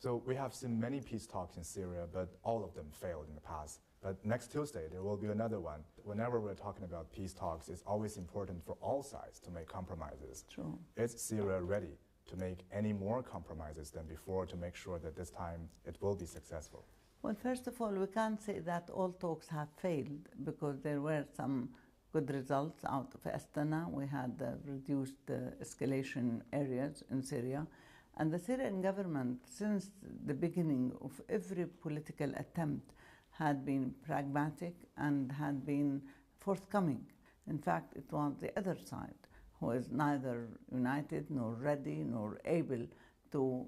So we have seen many peace talks in Syria, but all of them failed in the past. But next Tuesday, there will be another one. Whenever we're talking about peace talks, it's always important for all sides to make compromises. True. Is Syria ready to make any more compromises than before to make sure that this time it will be successful? Well, first of all, we can't say that all talks have failed because there were some good results out of Astana. We had reduced escalation areas in Syria. And the Syrian government, since the beginning of every political attempt, had been pragmatic and had been forthcoming. In fact, it was the other side who is neither united nor ready nor able to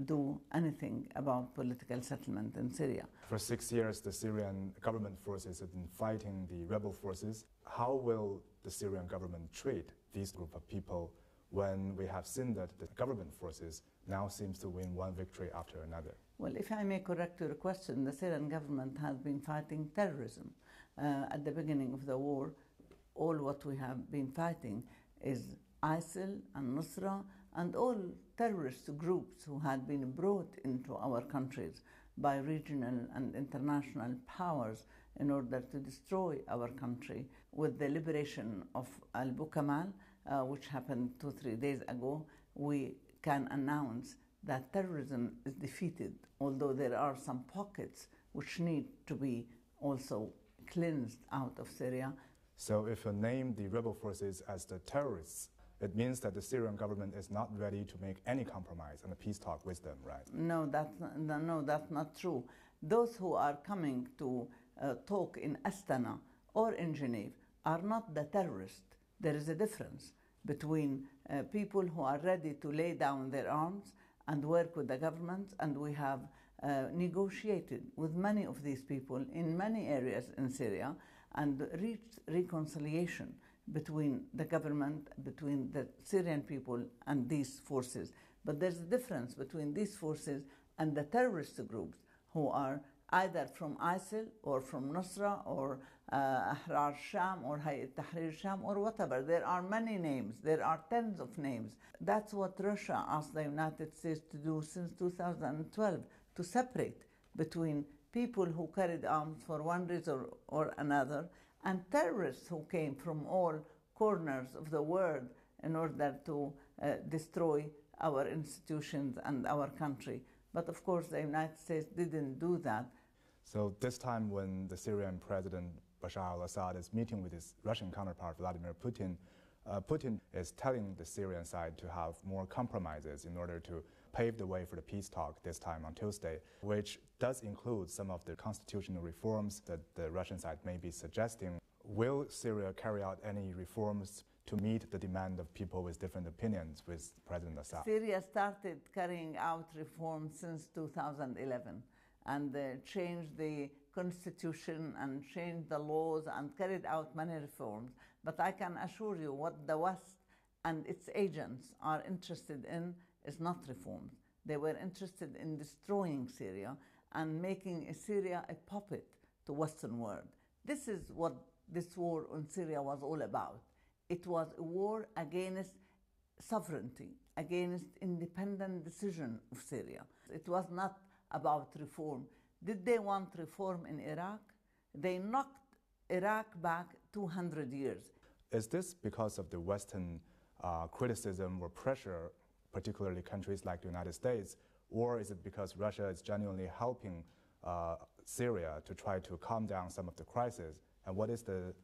do anything about political settlement in Syria. For 6 years, the Syrian government forces have been fighting the rebel forces. How will the Syrian government treat these group of people when we have seen that the government forces now seems to win one victory after another? Well, if I may correct your question, the Syrian government has been fighting terrorism. At the beginning of the war, all what we have been fighting is ISIL and Nusra and all terrorist groups who had been brought into our countries by regional and international powers in order to destroy our country. With the liberation of al-Bukamal, which happened 2-3 days ago, we can announce that terrorism is defeated, although there are some pockets which need to be also cleansed out of Syria. So if you name the rebel forces as the terrorists, it means that the Syrian government is not ready to make any compromise on a peace talk with them, right? No, that's not true. Those who are coming to talk in Astana or in Geneva are not the terrorists. There is a difference between people who are ready to lay down their arms and work with the government, and we have negotiated with many of these people in many areas in Syria and reached reconciliation between the government, between the Syrian people and these forces. But there's a difference between these forces and the terrorist groups who are either from ISIL or from Nusra or Ahrar Sham or Hayat Tahrir Sham or whatever. There are many names. There are tens of names. That's what Russia asked the United States to do since 2012, to separate between people who carried arms for one reason or another and terrorists who came from all corners of the world in order to destroy our institutions and our country. But of course, the United States didn't do that. So this time when the Syrian President Bashar al-Assad is meeting with his Russian counterpart Vladimir Putin, Putin is telling the Syrian side to have more compromises in order to pave the way for the peace talk this time on Tuesday, which does include some of the constitutional reforms that the Russian side may be suggesting. Will Syria carry out any reforms to meet the demand of people with different opinions with President Assad? Syria started carrying out reforms since 2011 and changed the constitution and changed the laws and carried out many reforms. But I can assure you what the West and its agents are interested in is not reforms. They were interested in destroying Syria and making Syria a puppet to Western world. This is what this war on Syria was all about. It was a war against sovereignty, against independent decision of Syria. It was not about reform. Did they want reform in Iraq? They knocked Iraq back 200 years. Is this because of the Western criticism or pressure, particularly countries like the United States, or is it because Russia is genuinely helping Syria to try to calm down some of the crisis? And what is the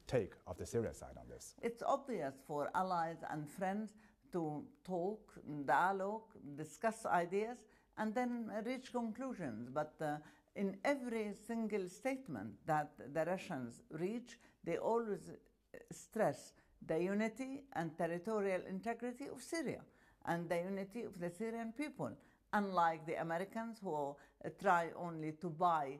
take of the Syria side on this? It's obvious for allies and friends to talk, dialogue, discuss ideas, and then reach conclusions. But in every single statement that the Russians reach, they always stress the unity and territorial integrity of Syria and the unity of the Syrian people, unlike the Americans who try only to buy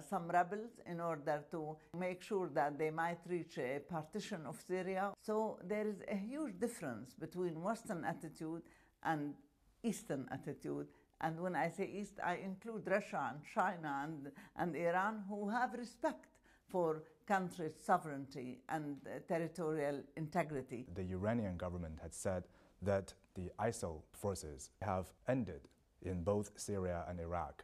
some rebels in order to make sure that they might reach a partition of Syria. So there is a huge difference between Western attitude and Eastern attitude. And when I say East, I include Russia and China and Iran, who have respect for countries' sovereignty and territorial integrity. The Iranian government had said that the ISIL forces have ended in both Syria and Iraq.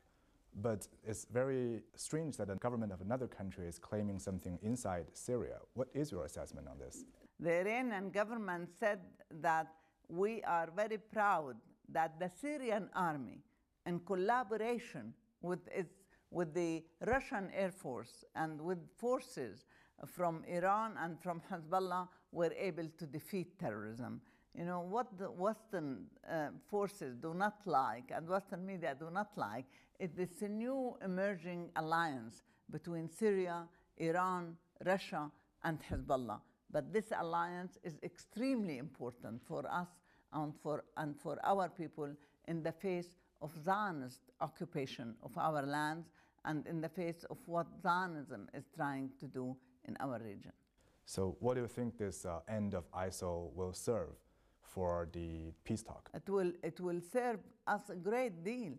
But it's very strange that the government of another country is claiming something inside Syria. What is your assessment on this? The Iranian government said that we are very proud that the Syrian army, in collaboration with the Russian Air Force and with forces from Iran and from Hezbollah, were able to defeat terrorism. You know, what the Western forces do not like, and Western media do not like, is this new emerging alliance between Syria, Iran, Russia, and Hezbollah. But this alliance is extremely important for us and for our people in the face of Zionist occupation of our lands and in the face of what Zionism is trying to do in our region. So what do you think this end of ISIL will serve for the peace talk? It will serve us a great deal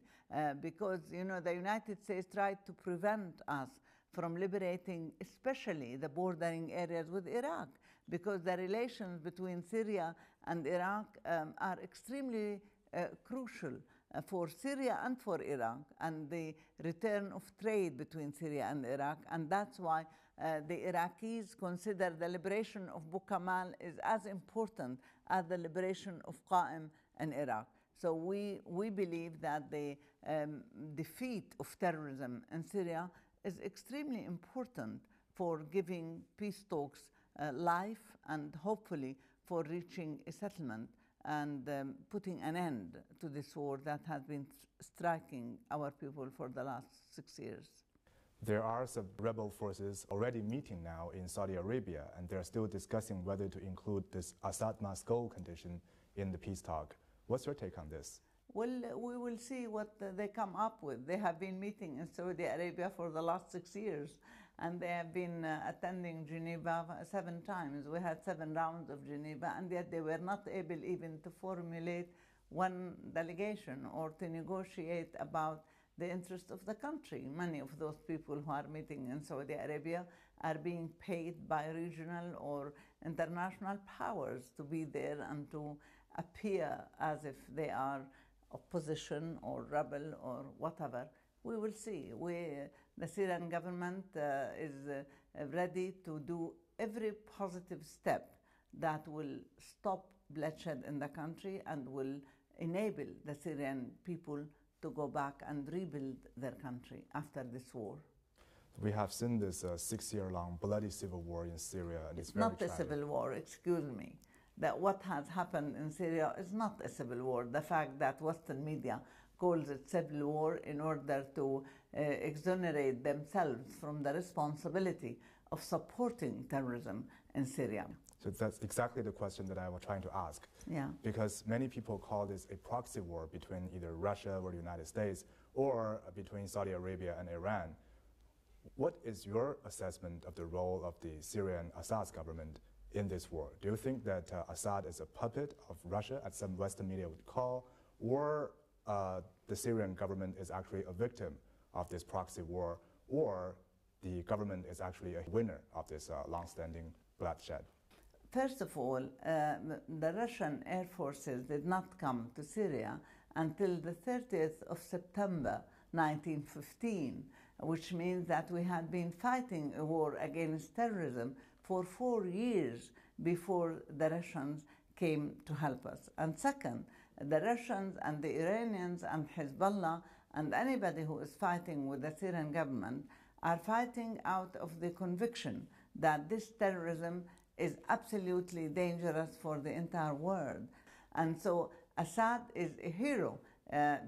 because, you know, the United States tried to prevent us from liberating especially the bordering areas with Iraq, because the relations between Syria and Iraq are extremely crucial for Syria and for Iraq, and the return of trade between Syria and Iraq. And that's why the Iraqis consider the liberation of Bukamal is as important as the liberation of Qa'im in Iraq. So we believe that the defeat of terrorism in Syria is extremely important for giving peace talks life and hopefully for reaching a settlement and putting an end to this war that has been striking our people for the last 6 years. There are some rebel forces already meeting now in Saudi Arabia, and they're still discussing whether to include this Assad must go condition in the peace talk. What's your take on this? Well, we will see what they come up with. They have been meeting in Saudi Arabia for the last 6 years, and they have been attending Geneva 7 times. We had 7 rounds of Geneva, and yet they were not able even to formulate one delegation or to negotiate about the interest of the country. Many of those people who are meeting in Saudi Arabia are being paid by regional or international powers to be there and to appear as if they are opposition or rebel or whatever. We will see. The Syrian government is ready to do every positive step that will stop bloodshed in the country and will enable the Syrian people to go back and rebuild their country after this war. We have seen this 6-year-long bloody civil war in Syria, and it's very not tragic. A civil war, excuse me. That what has happened in Syria is not a civil war. The fact that Western media calls it civil war in order to exonerate themselves from the responsibility of supporting terrorism in Syria. So that's exactly the question that I was trying to ask. Yeah. Because many people call this a proxy war between either Russia or the United States or between Saudi Arabia and Iran. What is your assessment of the role of the Syrian Assad government in this war? Do you think that Assad is a puppet of Russia, as some Western media would call, or the Syrian government is actually a victim of this proxy war, or the government is actually a winner of this long-standing bloodshed? First of all, the Russian air forces did not come to Syria until the 30th of September 1915, which means that we had been fighting a war against terrorism for 4 years before the Russians came to help us. And second, the Russians and the Iranians and Hezbollah and anybody who is fighting with the Syrian government are fighting out of the conviction that this terrorism is absolutely dangerous for the entire world. And so Assad is a hero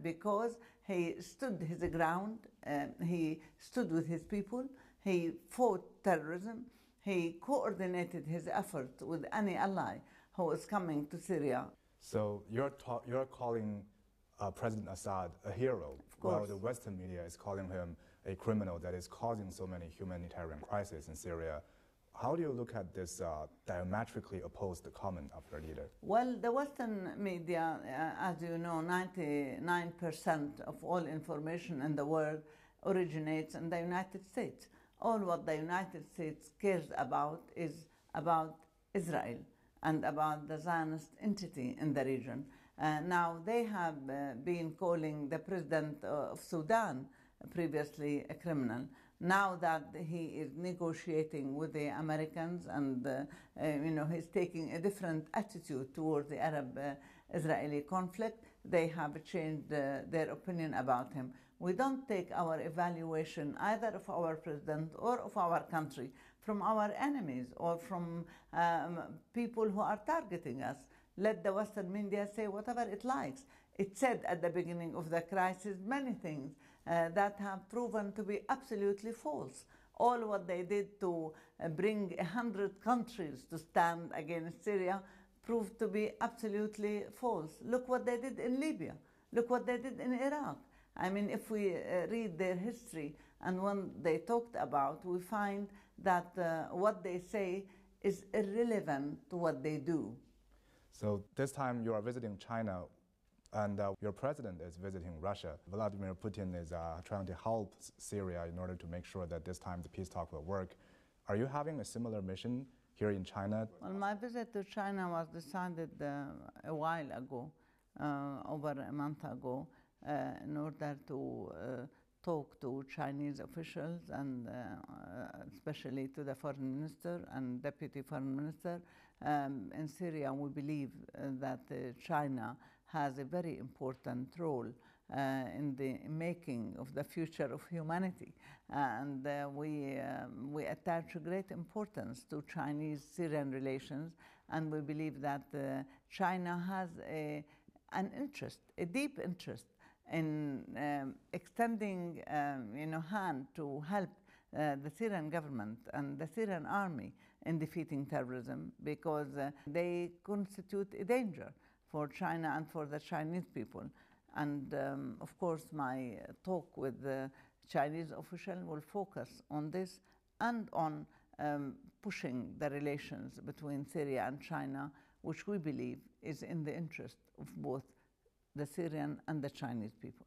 because he stood his ground, he stood with his people, he fought terrorism, he coordinated his efforts with any ally who is coming to Syria. So you're calling President Assad a hero, while the Western media is calling him a criminal that is causing so many humanitarian crises in Syria. How do you look at this diametrically opposed comment of your leader? Well, the Western media, as you know, 99% of all information in the world originates in the United States. All what the United States cares about is about Israel and about the Zionist entity in the region. Now they have been calling the president of Sudan previously a criminal. Now that he is negotiating with the Americans and he's taking a different attitude towards the Arab-Israeli conflict, they have changed their opinion about him. We don't take our evaluation either of our president or of our country from our enemies or from people who are targeting us. Let the Western media say whatever it likes. It said at the beginning of the crisis many things that have proven to be absolutely false. All what they did to bring 100 countries to stand against Syria proved to be absolutely false. Look what they did in Libya. Look what they did in Iraq. I mean, if we read their history and when they talked about, we find that what they say is irrelevant to what they do. So this time you are visiting China and your president is visiting Russia. Vladimir Putin is trying to help Syria in order to make sure that this time the peace talk will work. Are you having a similar mission here in China? Well, my visit to China was decided a while ago, over a month ago, in order to talk to Chinese officials and especially to the foreign minister and deputy foreign minister. In Syria, we believe that China has a very important role in the making of the future of humanity. And we attach great importance to Chinese-Syrian relations, and we believe that China has an interest, a deep interest, in extending hand to help the Syrian government and the Syrian army in defeating terrorism, because they constitute a danger for China and for the Chinese people. And of course, my talk with the Chinese official will focus on this and on pushing the relations between Syria and China, which we believe is in the interest of both the Syrian and the Chinese people.